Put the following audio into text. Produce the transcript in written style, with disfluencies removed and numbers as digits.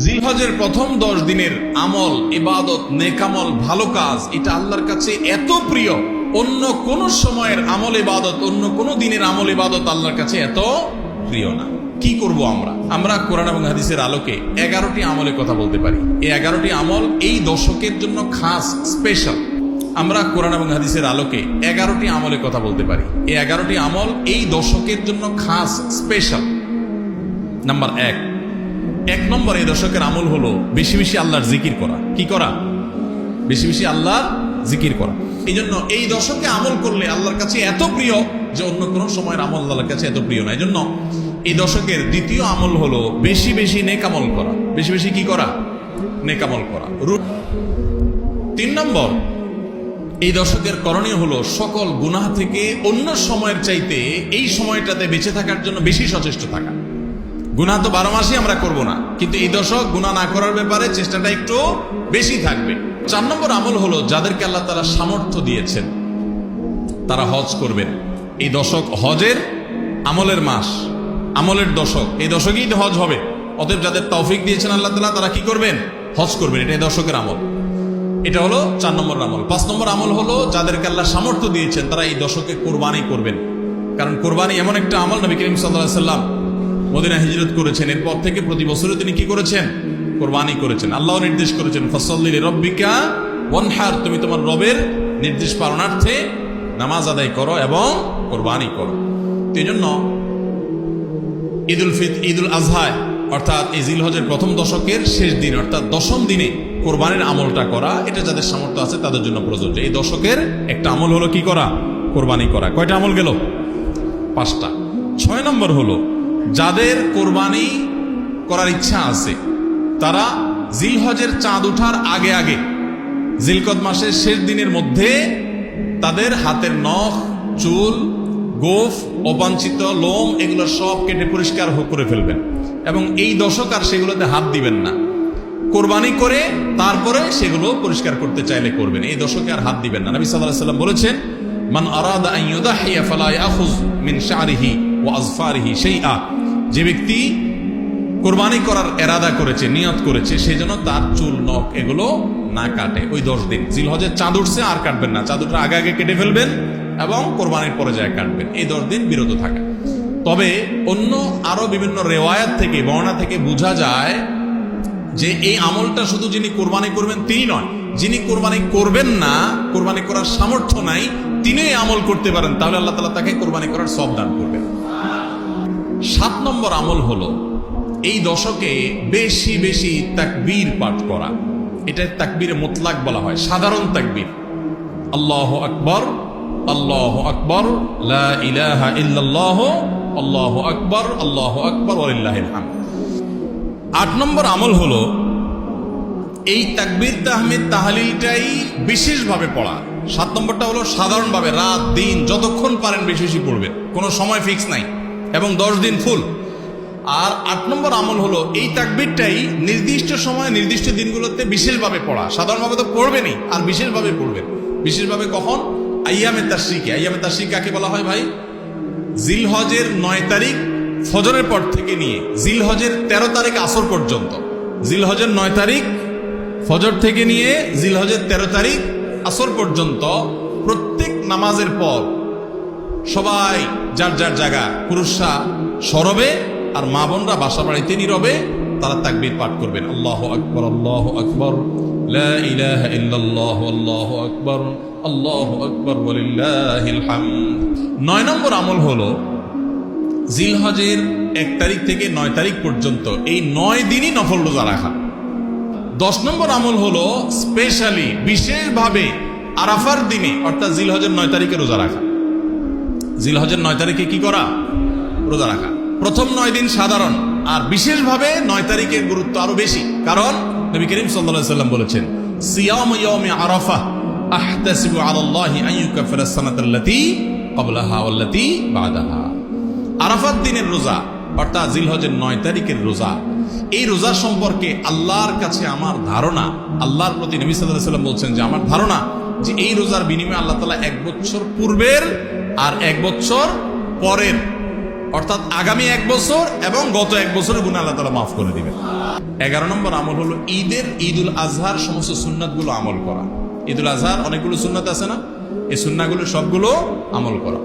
জিলহজের প্রথম 10 দিনের আমল, ইবাদত, নেকামল, ভালো কাজ, এটা আল্লাহর কাছে এত প্রিয়, অন্য কোন সময়ের আমল ইবাদত, অন্য কোন দিনের আমল ইবাদত আল্লাহর কাছে এত প্রিয় না। কি করব আমরা কোরআন এবং হাদিসের আলোকে 11টি আমলের কথা বলতে পারি। এই 11টি আমল এই দশকের জন্য খাস, স্পেশাল। আমরা কোরআন এবং হাদিসের আলোকে 11টি আমলের কথা বলতে পারি। এই 11টি আমল এই দশকের জন্য খাস, স্পেশাল। নাম্বার 1 নম্বর এই দশকের আমল হলো বেশি বেশি আল্লাহর জিকির করা। কি করা? বেশি বেশি আল্লাহর জিকির করা। এই জন্য এই দশকে আমল করলে আল্লাহর কাছে এত প্রিয় যে অন্য কোন সময়ের আমল আল্লাহর কাছে এত প্রিয় না। এই জন্য এই দশকের দ্বিতীয় আমল হলো বেশি বেশি নেকামল করা। বেশি বেশি কি করা? নেকামল করা। 3 নম্বর এই দশকের করণীয় হলো সকল গুনাহ থেকে অন্য সময়ের চাইতে এই সময়টাতে বেঁচে থাকার জন্য বেশি সচেষ্ট থাকা। গুনাহ তো 12 মাসই আমরা করব না, কিন্তু এই দশক গুনাহ না করার ব্যাপারে চেষ্টাটা একটু বেশি থাকবে। 4 নম্বর আমল হলো যাদেরকে আল্লাহ তাআলা সামর্থ্য দিয়েছেন তারা হজ করবেন। এই দশক হজের আমলের মাস, আমলের দশক। এই দশকেই তো হজ হবে। অতএব যাদের তৌফিক দিয়েছেন আল্লাহ তাআলা তারা কি করবেন? হজ করবেন। এটা এই দশকের আমল। এটা হলো 4 নম্বর আমল। 5 নম্বর আমল হলো যাদেরকে আল্লাহ সামর্থ্য দিয়েছেন তারা এই দশকে কোরবানি করবেন। কারণ কোরবানি এমন একটা আমল, নবী করিম সাল্লাল্লাহু আলাইহি সাল্লাম মদিনা হিজরত করেছেন, এরপর থেকে প্রতি বছরে তিনি কি করেছেন? কোরবানি করেছেন। আল্লাহ নির্দেশ করেছেন ফাসাল্লি লিরাব্বিকা ওয়ানহার, তুমি তোমার রবের নির্দেশ পালনার্থে নামাজ আদায় করো এবং কোরবানি করো। এই জন্য ঈদুল আজহা অর্থাৎ এই জিলহজের প্রথম দশকের শেষ দিন অর্থাৎ 10ম দিনে কোরবানির আমলটা করা, এটা যাদের সামর্থ্য আছে তাদের জন্য প্রযোজ্য। এই দশকের একটা আমল হলো কি করা? কোরবানি করা। কয়টা আমল গেল? 5টা। 6 নম্বর হলো যাদের কোরবানি করার ইচ্ছা আছে তারা জিলহজের চাঁদ ওঠার আগে আগে জিলকদ মাসের শেষ দিনের মধ্যে তাদের হাতের নখ, চুল, গোফ, অবাঞ্ছিত লোম এগুলো সব কেটে পরিষ্কার করে ফেলবেন এবং এই দশক আর সেগুলোতে হাত দিবেন না। কোরবানি করে তারপরে সেগুলো পরিষ্কার করতে চাইলে করবেন, এই দশকে আর হাত দিবেন না। নবী সাল্লাল্লাহু আলাইহি সাল্লাম বলেছেন মান আরাদা আন ইউদাহিয়া ফালা ইয়াখুয মিন শা'রিহি ওয়া আযফারিহি শাইআ, যে ব্যক্তি কোরবানি করার ইরাদা করেছে, নিয়ত করেছে, সেই জন্য তার চুল, নখ এগুলো না কাটে। ওই 10 দিন জিলহজের চাঁদ উঠছে আর কাটবেন না, চাঁদ ওঠার আগে আগে কেটে ফেলবেন এবং কোরবানির পরে যায় কাটবেন। এই 10 দিন বিরত থাকা। তবে অন্য আরো বিভিন্ন রেওয়ায়াত থেকে, বর্ণনা থেকে বোঝা যায় যে এই আমলটা শুধু যিনি কোরবানি করবেন তিনি নয়, যিনি কোরবানি করবেন না, কোরবানি করার সামর্থ্য নাই, তিনি এই আমল করতে পারেন, তাহলে আল্লাহ তাআলা তাকে কোরবানি করার সওয়াব দান করবেন। 7 নম্বর আমল হলো এই দশকে বেশি বেশি তাকবীর পাঠ করা। এটা তাকবীরে মুতলাক বলা হয়, সাধারণ তাকবীর। আল্লাহু আকবার, আল্লাহু আকবার, লা ইলাহা ইল্লাল্লাহ, আল্লাহু আকবার, আল্লাহু আকবার ওয়ালিল্লাহিল হামদ। 8 নম্বর আমল হলো এই তাকবীর, তাহমিদ, তাহলিলটাই বিশেষভাবে পড়া। 7 নম্বরটা হলো সাধারণভাবে রাত দিন যতক্ষণ পারেন বেশি বেশি পড়বেন, কোনো সময় ফিক্স নাই এবং 10 দিন ফুল। আর 8 নম্বর আমল হলো এই তাকবীরটাই নির্দিষ্ট সময় নির্দিষ্ট দিনগুলোতে বিশেষভাবে পড়া। সাধারণভাবে তো পড়বেনই, আর বিশেষভাবে পড়বেন। বিশেষভাবে কখন? আইয়ামে তাশরিকে। আইয়ামে তাশরিক কাকে বলা হয় ভাই? জিলহজের 9 তারিখ ফজরের পর থেকে নিয়ে জিলহজের 13 তারিখ আসর পর্যন্ত। জিলহজের 9 তারিখ ফজর থেকে নিয়ে জিলহজের 13 তারিখ আসর পর্যন্ত প্রত্যেক নামাজের পর সবাই যার যার জায়গা, পুরুষরা সরবে আর মা বোনরা বাসা বাড়িতে নীরবে তারা তাকবীর পাঠ করবেন। আল্লাহু আকবার, আল্লাহু আকবার, লা ইলাহা ইল্লাল্লাহ, আল্লাহু আকবার, আল্লাহু আকবার ওয়ালিল্লাহিল হামদ। 9 নম্বর আমল হলো জিলহজের 1 তারিখ থেকে 9 তারিখ পর্যন্ত এই 9 দিনই নফল রোজা রাখা। 10 নম্বর আমল হলো স্পেশালি বিশেষভাবে আরাফার দিনে অর্থাৎ জিলহজের 9 তারিখে রোজা রাখা। জিলহজের 9 তারিখে কি করা? রোজা রাখা। প্রথম 9 দিন সাধারণ, আর বিশেষভাবে 9 তারিখের গুরুত্ব আরো বেশি। কারণ নবী করিম সাল্লাল্লাহু আলাইহি সাল্লাম বলেছেন সিয়াম ইয়াউমি আরাফা আহতাসিবু আলাল্লাহি আন ইউকাফিরা সানাতাল্লাতী ক্বাবলাহা ওয়াল্লাতী বাদাহা। আরাফাত দিনের রোজা অর্থাৎ জিলহজের 9 তারিখের রোজা, এই রোজা সম্পর্কে আল্লাহর কাছে আমার ধারণা, আল্লাহর প্রতি নবী সাল্লাল্লাহু আলাইহি সাল্লাম বলছেন যে আমার ধারণা যে এই রোজার বিনিময়ে আল্লাহ তাআলা 1 বছর পূর্বের আর 1 বছর পরের অর্থাৎ আগামী 1 বছর এবং গত 1 বছরের গুনাহ আল্লাহ তাআলা মাফ করে দিবেন। 11 নম্বর আমল হলো ঈদুল আজহার সমস্ত সুন্নাতগুলো আমল করা। ঈদুল আজহার অনেকগুলো সুন্নাত আছে না, এই সুন্নাহগুলো সবগুলো আমল করা।